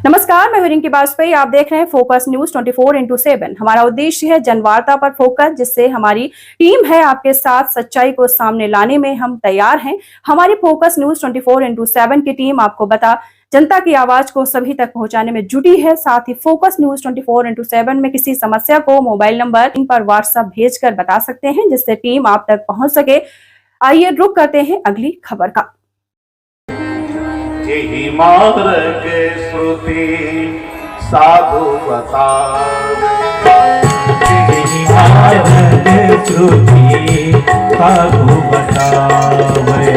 नमस्कार, मैं रिंकी वाजपेयी। आप देख रहे हैं फोकस न्यूज 24x7। हमारा उद्देश्य है जनवार्ता पर फोकस, जिससे हमारी टीम है आपके साथ सच्चाई को सामने लाने में हम तैयार हैं। हमारी फोकस न्यूज 24x7 की टीम आपको बता जनता की आवाज को सभी तक पहुंचाने में जुटी है। साथ ही फोकस न्यूज 24x7 में किसी समस्या को मोबाइल नंबर इन पर व्हाट्सएप भेजकर बता सकते हैं, जिससे टीम आप तक पहुंच सके। आइए रुक करते हैं अगली खबर का। यही मार्ग श्रुति साधु बतावे, यही मार्ग श्रुति साधु बतावे,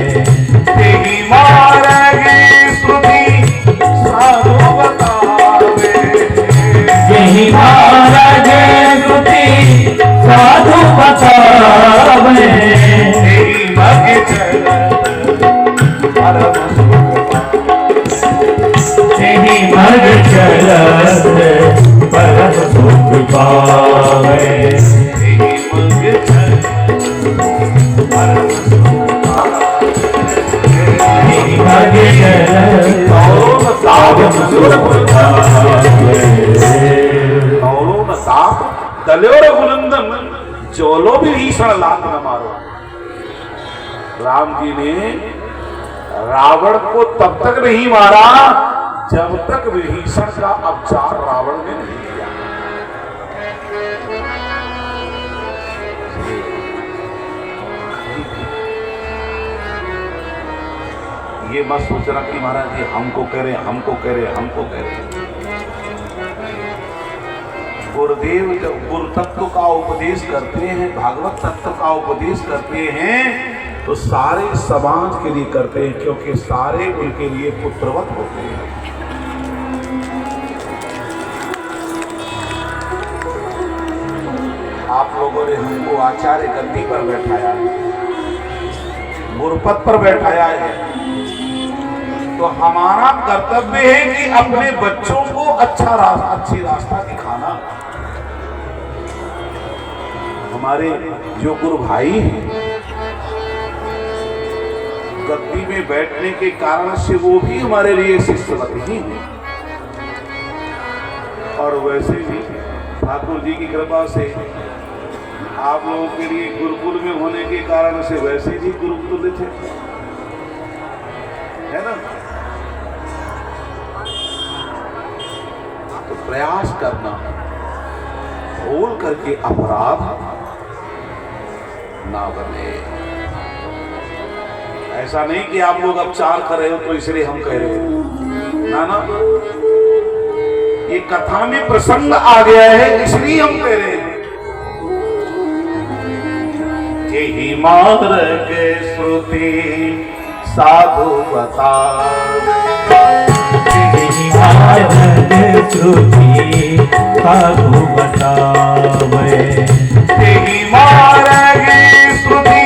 यही मार्ग श्रुति साधु बतावे, यही मार्ग श्रुति साधु बतावे, यही मग चलत परम यही मग चलत परम सुख पावे, यही मग चलत परम सुख पावे, यही मग चलत परम सुख पावे। दल्योर बुलंदन जोलो भी भीषण लात न मारो। राम जी ने रावण को तब तक नहीं मारा जब तक विभीषण का अपचार रावण ने नहीं किया। ये मत सोचना कि महाराज जी हमको कह रहे हमको कह रहे हमको कह रहे। गुरुदेव जब गुरु तत्व का उपदेश करते हैं, भागवत तत्व का उपदेश करते हैं, तो सारे समाज के लिए करते हैं, क्योंकि सारे उनके लिए पुत्रवत होते हैं। आप लोगों ने हमको आचार्य गद्दी पर बैठाया है, गुरुपद पर बैठाया है, तो हमारा कर्तव्य है कि अपने बच्चों को अच्छी रास्ता दिखाना। हमारे जो गुरु भाई हैं, गद्दी में बैठने के कारण से वो भी हमारे लिए शिष्यवत ही हैं, और वैसे भी ठाकुर जी की कृपा से आप लोगों के लिए गुरुकुल में होने के कारण से वैसे भी गुरुकुल थे, है ना। तो प्रयास करना, भूल करके अपराध ना बने। ऐसा नहीं कि आप लोग अपचार कर रहे हो तो इसलिए हम कह रहे हैं, ना ना, ये कथा में प्रसंग आ गया है इसलिए हम कह रहे हैं। यही मार्ग श्रुति साधु बतावे, यही मार्ग श्रुति साधु बतावे, यही मार्ग श्रुति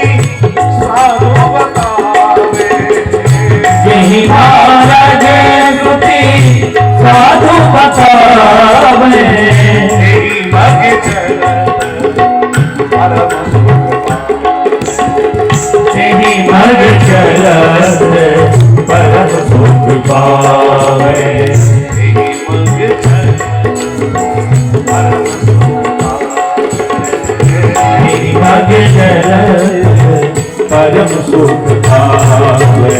साधु बतावे, यही मार्ग श्रुति साधु बतावे, यही मग चलत परम सुख पावे, यही मग चलत परम सुख पावे, यही मग चलत परम सुख पावे, यही मग चलत परम सुख पावे।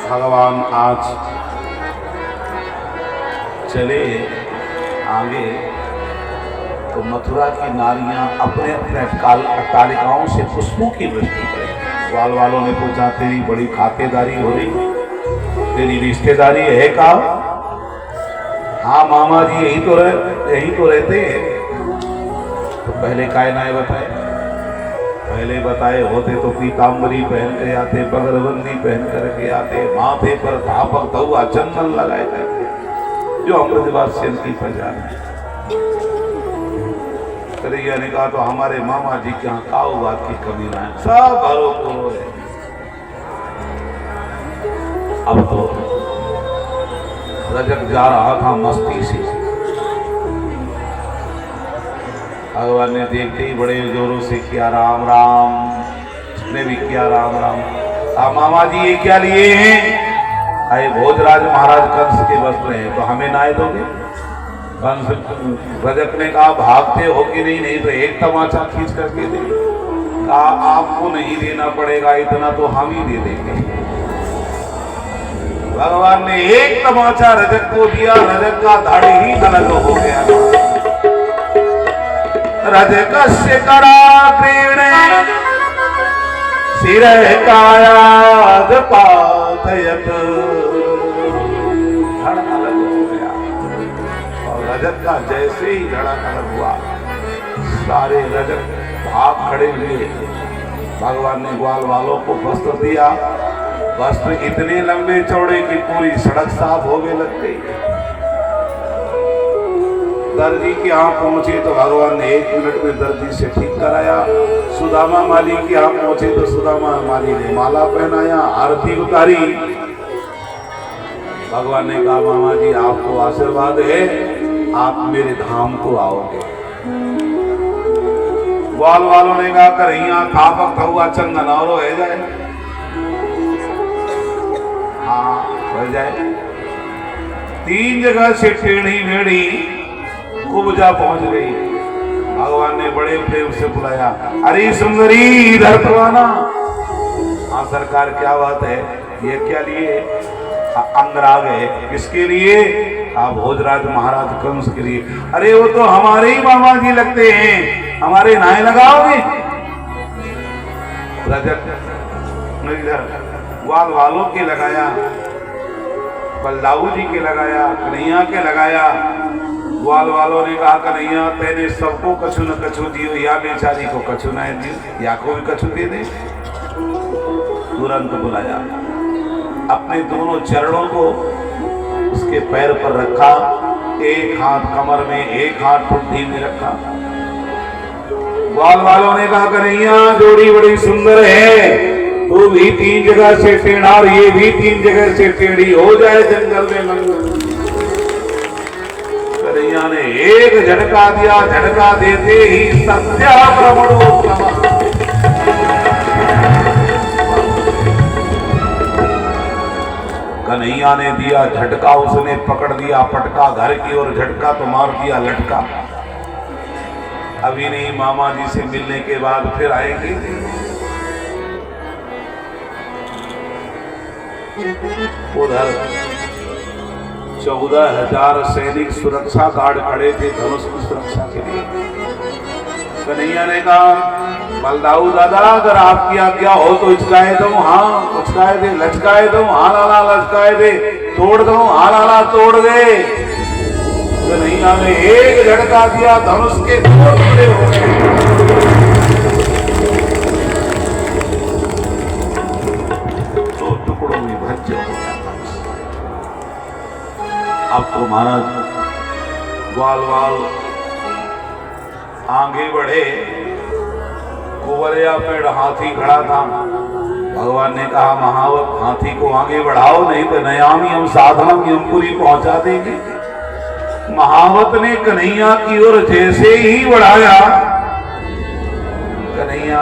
भगवान आज चले आगे तो मथुरा की नारियां अपने अपने अट्टालिकाओं से पुष्पों की वृष्टि करें। ग्वाल वालों ने पूछा, तेरी बड़ी खातेदारी हो रही, तेरी रिश्तेदारी है का? हाँ मामा जी यही तो रहते हैं। तो पहले काय नाय बताए, पहले बताए होते तो पीताम्बरी पहन के आते, बगरबंदी पहन करके आते, माथे पर धापक धुआ चंदन लगाए जाते, जो अमृतवासियों की पहचान है। कन्हैया ने कहा तो हमारे मामा जी के यहाँ काऊ बात की कमी ना है, सब भरो पूरो है। अब तो रजक जा रहा था मस्ती से, भगवान ने देखते ही बड़े जोरों से किया राम राम, उसने भी किया राम राम। मामा जी ये क्या लिए हैं? अरे भोजराज महाराज कंस के वस्त्र हैं तो हमें नाय दोगे? कंस रजक ने कहा भागते हो कि नहीं? नहीं तो एक तमाचा खींच करके दे। कहा आपको नहीं देना पड़ेगा, इतना तो हम ही दे देंगे। भगवान ने एक तमाचा रजक को दिया, रजक का धड़ ही अलग हो गया। रजकस्य कराग्रेण सिर कायाद पातयत, धड़ अलग हो गया। और रजत का जैसे ही धड़ा अलग हुआ, सारे रजत भाग खड़े हुए। भगवान ने ग्वाल वालों को वस्त्र दिया। वस्त्र इतने लंबे चौड़े कि पूरी सड़क साफ होने लग गई। दर्जी के यहाँ पहुंचे तो भगवान ने 1 मिनट में दर्जी से ठीक कराया। सुदामा माली के यहाँ पहुंचे तो सुदामा माली ने माला पहनाया, आरती उतारी। भगवान ने कहा मामा जी आपको आशीर्वाद है, आप मेरे धाम को आओगे। ग्वाल वालों ने कहा करैया थापक हुआ चंदन और हो जाए। हाँ हो जाए। 3 जगह से टेढ़ी मेढ़ी कुब्जा पहुंच गई। भगवान ने बड़े प्रेम से बुलाया, अरे सुंदरी इधर तो आना। हाँ सरकार क्या बात है? ये क्या लिए? अंदर आ गए। किसके लिए? आप भोजराज महाराज कंस के लिए। अरे वो तो हमारे ही मामा जी लगते हैं, हमारे नाय लगाओगे? रजक इधर ग्वाल वालों के लगाया, बलदाऊ जी के लगाया, कन्हैया के लगाया। ग्वाल वालों ने कहा कन्हैया तेने सबको कछु न कछु दियो, या बेचारी को कछु न दियो, या को भी कछु दे दे। तुरंत बुलाया, अपने दोनों चरणों को उसके पैर पर रखा, एक हाथ कमर में, एक हाथ ठुड्डी में रखा। ग्वाल वालों ने कहा कन्हैया जोड़ी बड़ी सुंदर है, तू भी 3 जगह से टेढ़ा और ये भी 3 जगह से टेढ़ी हो जाए जंगल में मंगल। कन्हैया ने एक झटका दिया, झटका देते ही सत्या प्रमणोत्तम। कन्हैया ने दिया झटका, उसने पकड़ दिया पटका, घर की ओर झटका तो मार दिया लटका। अभी नहीं, मामा जी से मिलने के बाद फिर आएंगे। उधर 14,000 सैनिक सुरक्षा गार्ड खड़े थे धनुष की सुरक्षा के लिए। कन्हैया ने कहा बलदाऊ दादा अगर आपकी आज्ञा हो तो हिचकाए दो। हाँ उचकाए दे, लचकाए दो। हाँ लाला लचकाए दे, तोड़ दो। हाँ लाला तोड़ दे। कन्हैया ने एक झटका दिया, धनुष के 2 टुकड़े हो गए। अब तो महाराज ग्वाल वाल आगे बढ़े। कुंवरिया पेड़ हाथी खड़ा था। भगवान ने कहा महावत हाथी को आगे बढ़ाओ, नहीं तो नयामी हम साधनम यमपुरी पहुंचा देंगे। महावत ने कन्हैया की ओर जैसे ही बढ़ाया, कन्हैया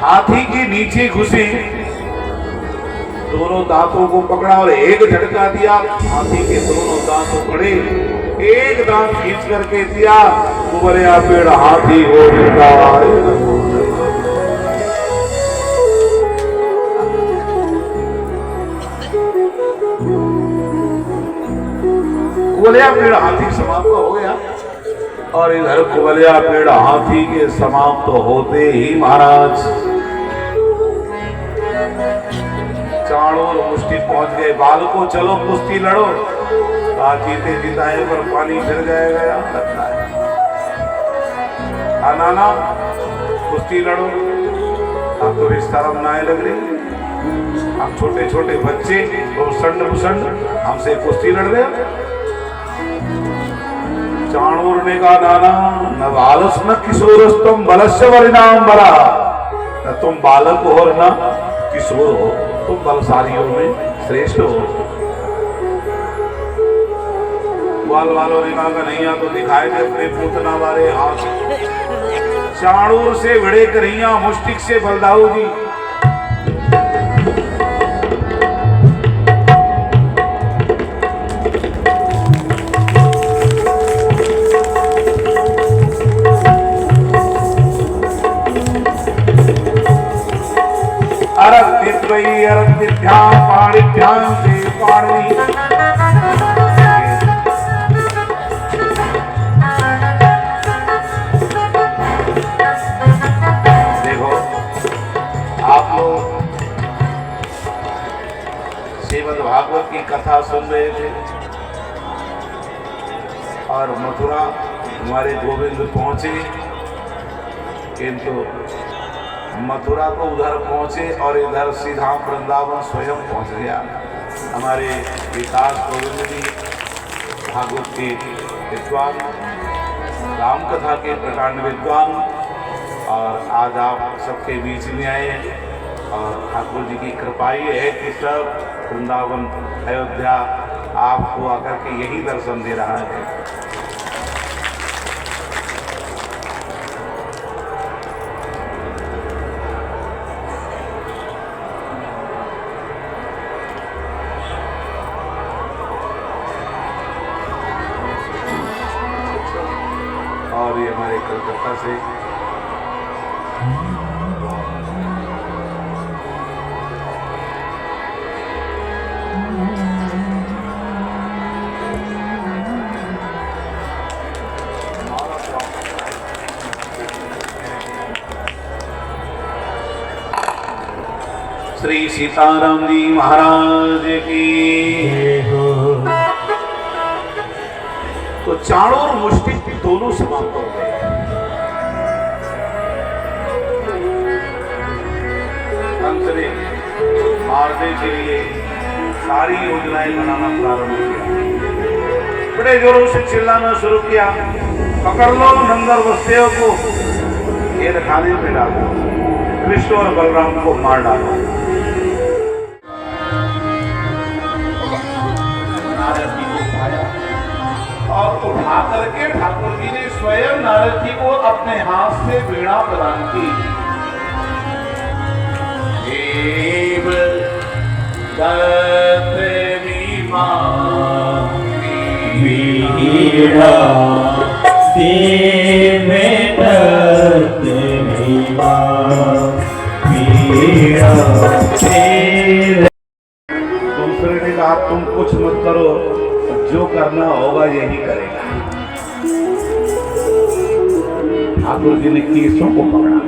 हाथी के नीचे घुसे, दोनों दांतों को पकड़ा और एक झटका दिया। हाथी के दोनों दांत पकड़े, एक दांत खींच करके दिया। कुंवरिया पेड़ हाथी हो गया। कुंवरिया पेड़ हाथी समाप्त हो गया। और इधर कुंवरिया पेड़ हाथी के समाप्त होते ही महाराज चाणूर मुष्टि पहुंच गए। बालको चलो कुश्ती लड़ो। जीते जिताए पर पानी फिर जाएगा याद लगता है। नाना कुश्ती लड़ो। अब तो शर्म ना लग रही, हम छोटे छोटे बच्चे तो संड भुसंड हमसे कुश्ती लड़ रहे हो। चाणूर ने कहा नाना न बालस न किशोरस तुम बलस्य परिणाम बरा, न तुम बालक हो न किशोर हो, तुम बलशालियों में श्रेष्ठ हो। ग्वाल वालों ने कहा कन्हैया तो दिखाए थे अपने पूतना वाले हाथ। चाणूर से भिड़े कन्हैया, मुष्टिक से बलदाऊ जी। अरक्तित्वयी अरक्तिभ्यां पाणिभ्यां से पाणिनि। देखो आप लोग श्रीमद् भागवत की कथा सुन रहे थे और मथुरा हमारे गोविंद पहुंचे, किंतु मथुरा को उधर पहुंचे और इधर सीधा वृंदावन स्वयं पहुंच गया। हमारे विकास गोविंद जी भागवत के विद्वान, राम कथा के प्रकांड विद्वान, और आज आप सबके बीच में आए हैं और ठाकुर जी की कृपा ही है कि सब वृंदावन अयोध्या आपको आकर के यही दर्शन दे रहा है। और ये हमारे कलकत्ता से श्री सीताराम जी महाराज की। तो चाणूर और मुष्टिक दोनों समाप्त हो गए। कंस ने मारने के लिए सारी योजनाएं बनाना प्रारंभ किया। बड़े जोरों से चिल्लाना शुरू किया, पकड़ लो नंदर वस्तेव को, ये खाने में डालो, कृष्ण और बलराम को मार डालो। और उठा करके ठाकुर जी ने स्वयं नारद जी को अपने हाथ से वीणा प्रदान की। देव दत्त वीणा देव दत्त वीणा। दूसरे ने कहा तुम कुछ मत करो, जो करना होगा यही करेगा। ठाकुर जी ने केसों को पकड़ा।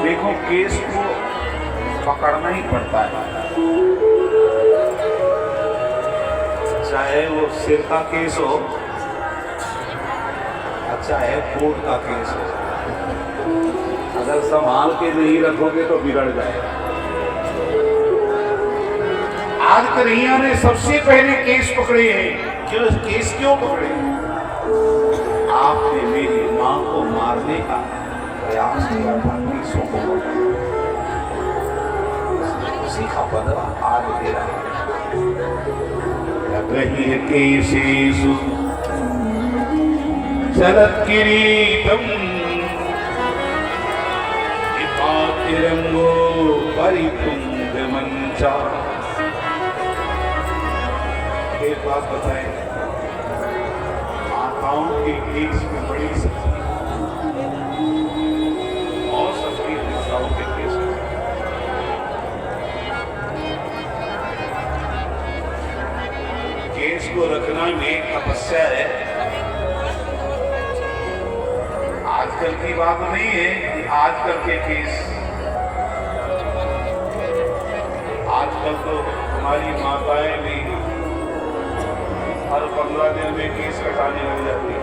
देखो केस को पकड़ना ही पड़ता है, चाहे वो सिर का केस हो, चाहे कोर्ट का केस हो। अगर संभाल के नहीं रखोगे तो बिगड़ जाएगा। आज कन्हैया ने सबसे पहले केस पकड़े हैं। क्यों केस क्यों पकड़े? आपने मेरी मां को मारने का प्रयास किया था, केसों को उसी का बदला आज दे रहा है। केसेषु चलत किरीटम तिरंगो परितुंग मंचा। एक बात बताएं, माताओं के केस में बड़ी शक्ति और शक्ति माताओं के केस में। केस को रखना में तपस्या है। आजकल की बात नहीं है, आजकल के केस। आजकल तो हमारी माताएं भी हर 15 दिन में केस कटाने लग जाती है।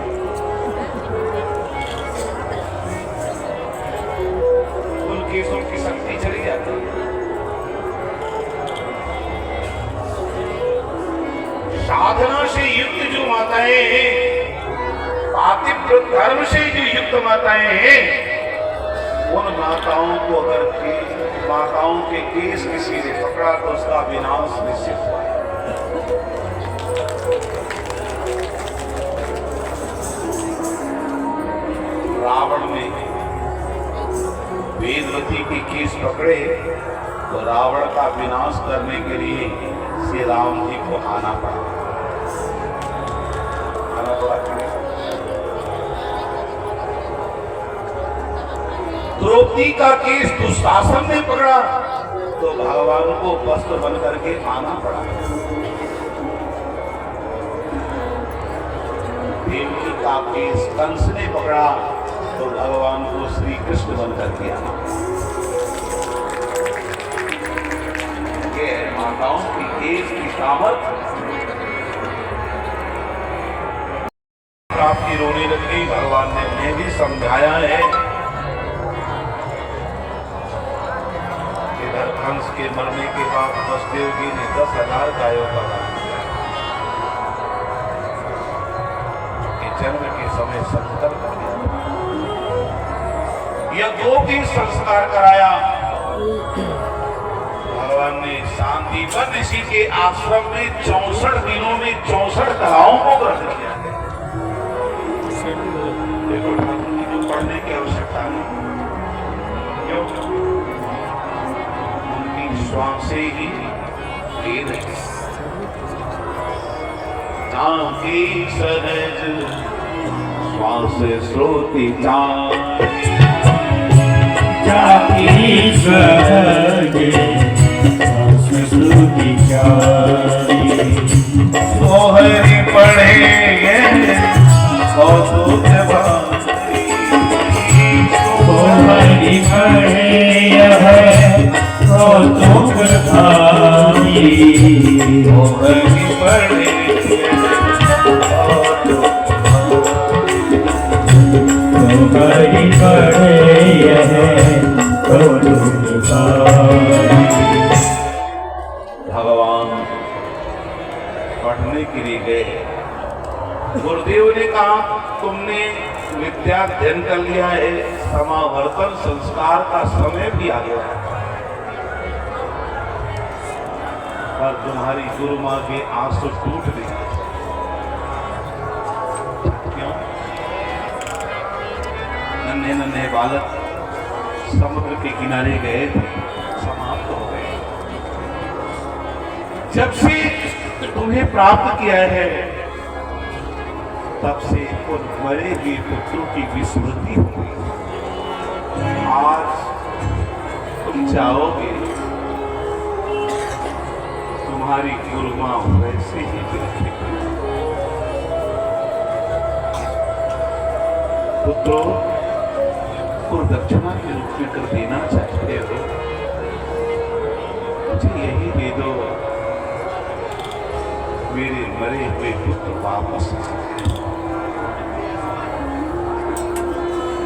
उन केसों की शक्ति चली जाती है। साधना से युक्त जो माताएं हैं, पातिव्रत धर्म से जो युक्त माताएं हैं, उन माताओं को अगर माताओं के केस किसी ने पकड़ा तो उसका विनाश निश्चित हुआ। रावण ने वेदवती के केस पकड़े तो रावण का विनाश करने के लिए श्री राम जी को आना पड़ा। द्रौपदी का केस दुशासन ने पकड़ा तो भगवान को वस्त्र बन करके आना पड़ा। देवकी का केस कंस ने पकड़ा तो भगवान को श्री कृष्ण बन करके आना। ये है माताओं की केस की सामर्थ। आपकी रोने लग गई, भगवान ने उन्हें भी समझाया है। इधर कंस के मरने के बाद वसुदेव जी ने 10,000 गायों का दान किया। जन्म के समय 70 कर दिया। यज्ञों की संस्कार कराया। भगवान ने शांतिवन ऋषि के आश्रम में 64 दिनों में 64 कलाओं को ग्रहण किया है। पढ़ने की आवश्यकता नहीं, क्यों? उनकी श्वासें ही वेद है। जाके सहज श्वास श्रोति जाकी सहज श्वास श्रुति जानी। सोहरी पढ़ेंगे कौतुक सोहरी पढ़े यह कौतुक भारी। सोहरी पढ़े सोहरी पढ़े यह कौतुक भारी। भगवान पढ़ने के लिए गए। गुरुदेव ने कहा तुमने विद्या अध्ययन कर लिया है, समावर्तन संस्कार का समय भी आ गया है, पर तुम्हारी गुरु माँ के आंसू टूट गए। क्यों? नन्हे नन्हे बालक समुद्र के किनारे गए थे, समाप्त हो गए। जब से तुम्हें प्राप्त किया है तब से उन मरे हुए पुत्रों की विस्मृति हो गई। आज तुम जाओगे, तुम्हारी गुरुमा वैसे ही गिरती। पुत्रों को दक्षिणा के रूप में कर देना चाहते हो, मुझे यही दे दो, मेरे मरे हुए पुत्र वापस आ जाए।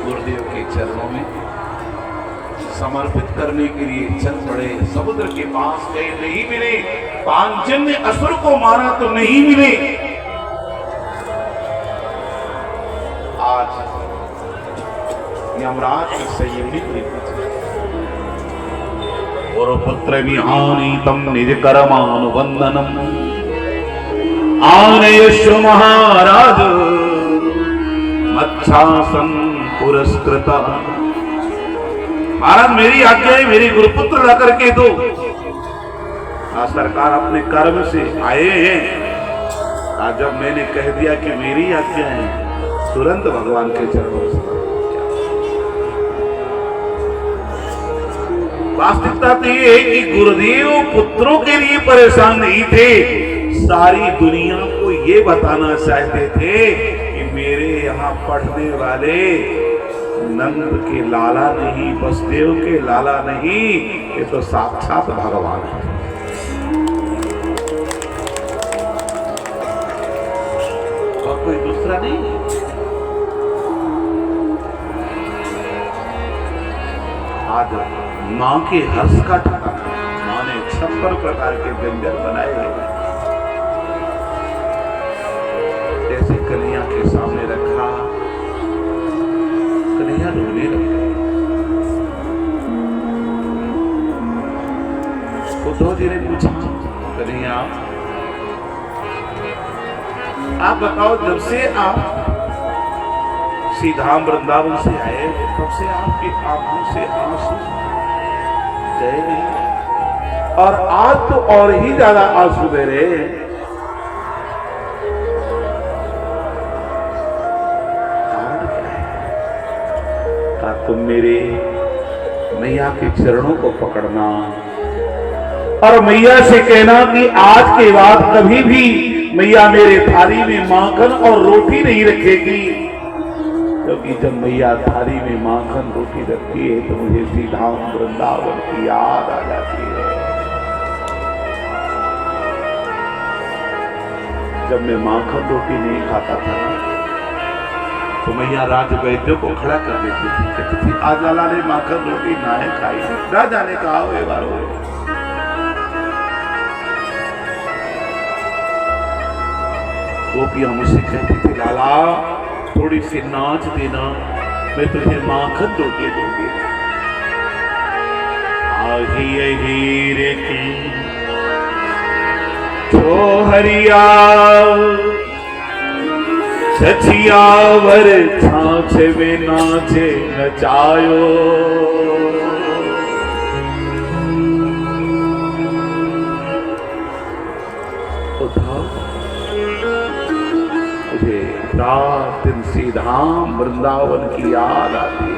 गुरुदेव के चरणों में समर्पित करने के लिए चल पड़े। समुद्र के पास गए, नहीं मिले। पांचजन्य असुर को मारा तो नहीं मिले। आज यमराज की संयमित गुरुपुत्र विहानीतम निज कर्मानुबंधनम आनयस्व महाराज मच्छासन पुरस्कृत। महाराज मेरी आज्ञा है, मेरी गुरुपुत्र ला करके दो। सरकार अपने कर्म से आए हैं। जब मैंने कह दिया कि मेरी आज्ञा है, तुरंत भगवान के चरणों से। वास्तविकता तो ये है कि गुरुदेव पुत्रों के लिए परेशान नहीं थे, सारी दुनिया को ये बताना चाहते थे कि मेरे यहाँ पढ़ने वाले नंद के लाला नहीं, वसुदेव के लाला नहीं, ये तो साक्षात भगवान है। और कोई दूसरा नहीं। आज माँ के हर्ष का ठिकाना, माँ ने 56 प्रकार के व्यंजन बनाए हैं। जैसे कन्हैया के सामने रखा, कन्हैया रोने लग गए। उद्धव जी ने पूछा, कन्हैया आप बताओ, जब से आप श्री धाम वृंदावन से आए तब से आपकी आंखों से आंसू गए नहीं, और आज तो और ही ज्यादा आंसू बह रहे हैं। कारण क्या है? कहा तुम मेरे मैया के चरणों को पकड़ना और मैया से कहना कि आज के बाद कभी भी मैया मेरे थाली में माखन और रोटी नहीं रखेगी, क्योंकि जब मैया थाली में माखन रोटी रखती है तो मुझे श्री धाम वृंदावन की याद आ जाती है। जब मैं माखन रोटी नहीं खाता था तो मैया राज वैद्यों को खड़ा कर देती थी, कहती थी आज लाला ने माखन रोटी ना है खाई, राजा ने कहा हुए बारो। गोपियां मुझसे कहती थी लाला थोड़ी सी नाच देना, मैं तुझे माखन रोटी दूंगी। आही हीर की छोहरिया सचियावर छाछ में नाचे नचायो, मुझे रात दिन श्री धाम वृंदावन की याद आती है।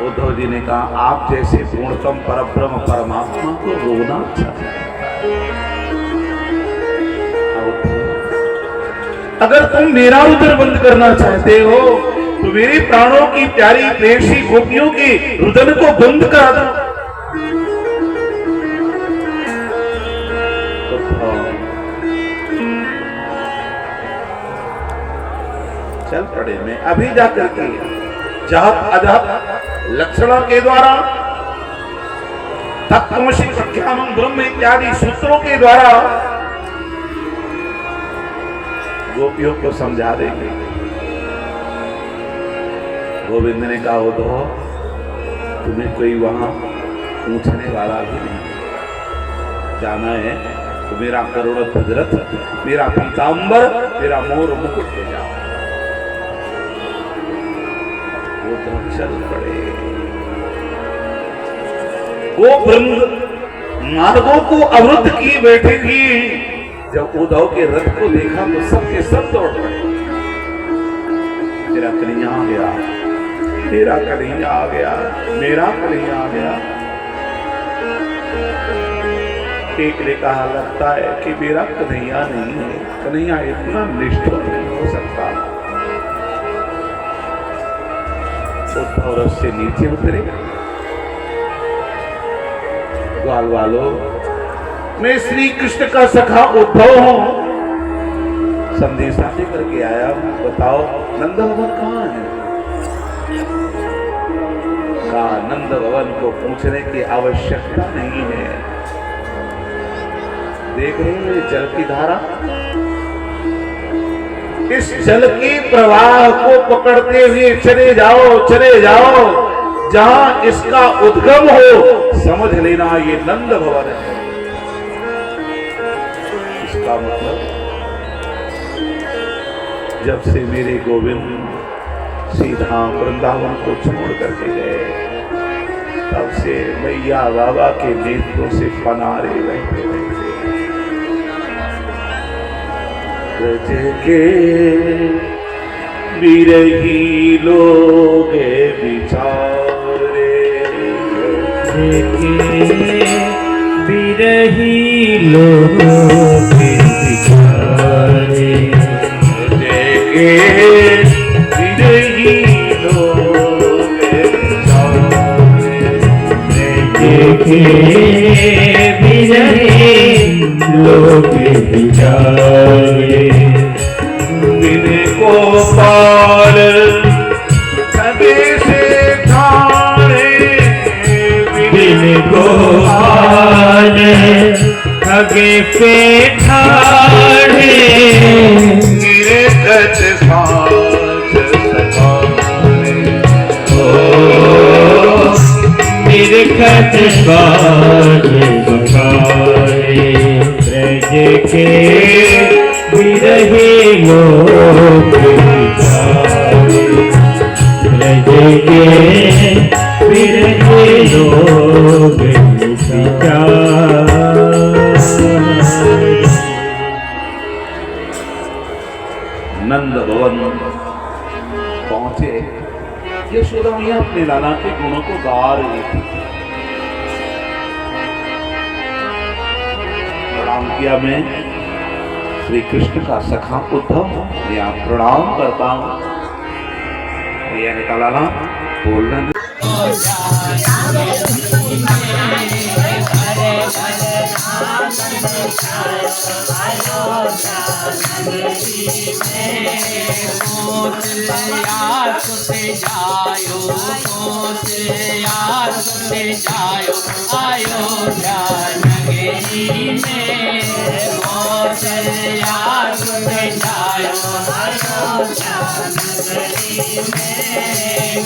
उद्धव जी ने कहा आप जैसे पूर्णतम परब्रह्म परमात्मा को रोना अच्छा है। अगर तुम मेरा उदर बंद करना चाहते हो तो मेरे प्राणों की प्यारी प्रेयसी गोपियों के रुदन को बंद करा दो। चल पड़े में अभी जाकर के जहत अजहत लक्षणों के द्वारा तत्वमसि प्रख्यामं ब्रह्म इत्यादि सूत्रों के द्वारा गोपियों को समझा देंगे। गोविंद ने कहा उद्धव तुम्हें कोई वहां पूछने वाला भी नहीं, जाना है तो मेरा करुण ध्वज, मेरा पीतांबर, मेरा मोर मुकुट ले जाओ। वो तो चल पड़े। वो ब्रह्म मार्गों को अवरुद्ध की बैठे थी। जब उद्धव के रथ को देखा तो सबके सब दौड़ पड़े। तेरा कन्हैया आ गया, तेरा कन्हैया आ गया, मेरा कन्हैया आ गया। एक ने कहा लगता है कि मेरा कन्हैया नहीं है, कन्हैया इतना निष्ठुर नहीं हो सकता। उद्धव रथ से नीचे उतरे। ग्वाल वालों, मैं श्री कृष्ण का सखा उद्धव हूं, संदेशा लेकर के आया हूं, बताओ नंद भवन कहाँ है? कहा नंद भवन को पूछने की आवश्यकता नहीं है। देख रहे हो ये जल की धारा, इस जल के प्रवाह को पकड़ते हुए चले जाओ, जहां इसका उद्गम हो समझ लेना ये नंद भवन है। इसका मतलब जब से मेरे गोविंद श्री धाम वृंदावन को छोड़ करके गए, तब से मैया बाबा के नेत्रों से पनारे बहते रहते। ब्रज के बिरही लोग बिचारे, बिरही लोग बिचारे, बिरही लोग बिरही लोग बिचारे, बिन को पाल सदे से ठाणे, बिन को पाल खगे पे ठाणे, गिरे कच साँझ सखाने, निरखत बाज बखारे, ब्रज रहे लोग जाए, रहेंगे फिर रहे लोग जाए। नंद भवन पहुंचे। यशोदा मैया अपने लाला के गुणों को गा रही थी। प्रणाम किया मैं श्री कृष्ण का सखा उद्धव, मैं प्रणाम करता हूँ। भैया ने कहा लाला बोलना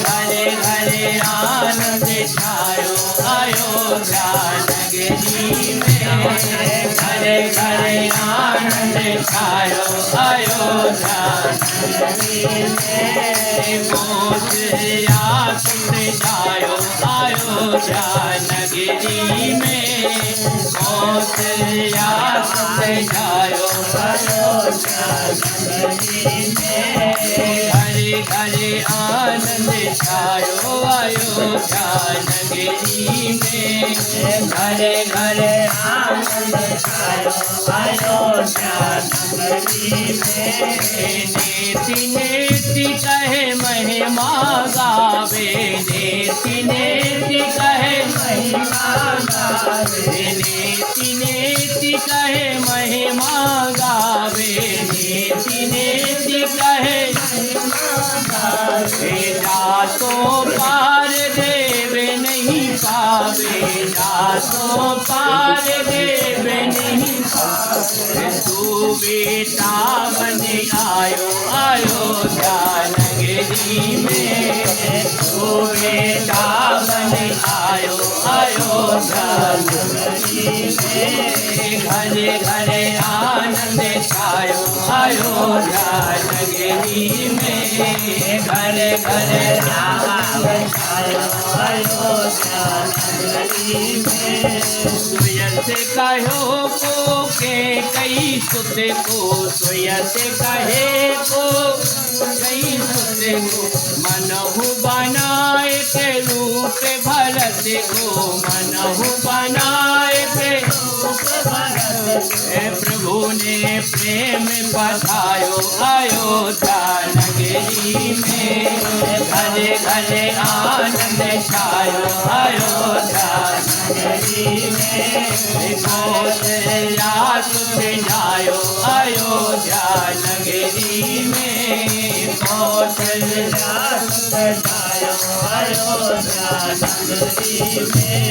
घरे घरे आनंद छायो अयोध्या नगरी में, घरे घरे आनंद छायो अयोध्या नगरी में, मोतिया सुत जायो अयोध्या नगरी में, मोतिया सुत जायो अयोध्या नगरी में, घरे घरे आनंद छायो अयोध्या नगरी में, घरे घरे आनंद छायो अयोध्या नगरी में, नेति नेति कहे महिमा गावे, नेति नेति कहे महिमा गावे, नेति नेति कहे महिमा गावे, नेति नेति कहे जातो पार देव नहीं पावे, जातो पार देव नहीं पावे, तू बेटा बन आयो अयोध्या नगरी में, तू बेटा बन आयो अयोध्या नगरी में, घरे घरे आनंद छायो अयोध्या नगरी में, घरे घरे आनंद छायो अयोध्या नगरी में, सुयत कहो को के कई सुत को, सुयत कहे को कई सुत को, मनहु बनाए के रूप भरत को, मनहु बनाए के रूप भरत, प्रभु ने प्रेम बधायो अयोध्या नगरी में, घरे घरे आनंद छायो अयोध्या नगरी में, कौशल्या सुत जायो अयोध्या नगरी में, कौशल्या सुत जायो अयोध्या नगरी में,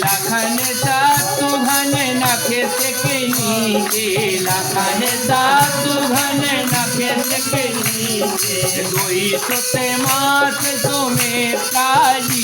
लखन शत्रुघ्न नख के नीचे, लखन शत्रुघ्न नख के नीचे, दुई सुत मात सुमित्रा जी।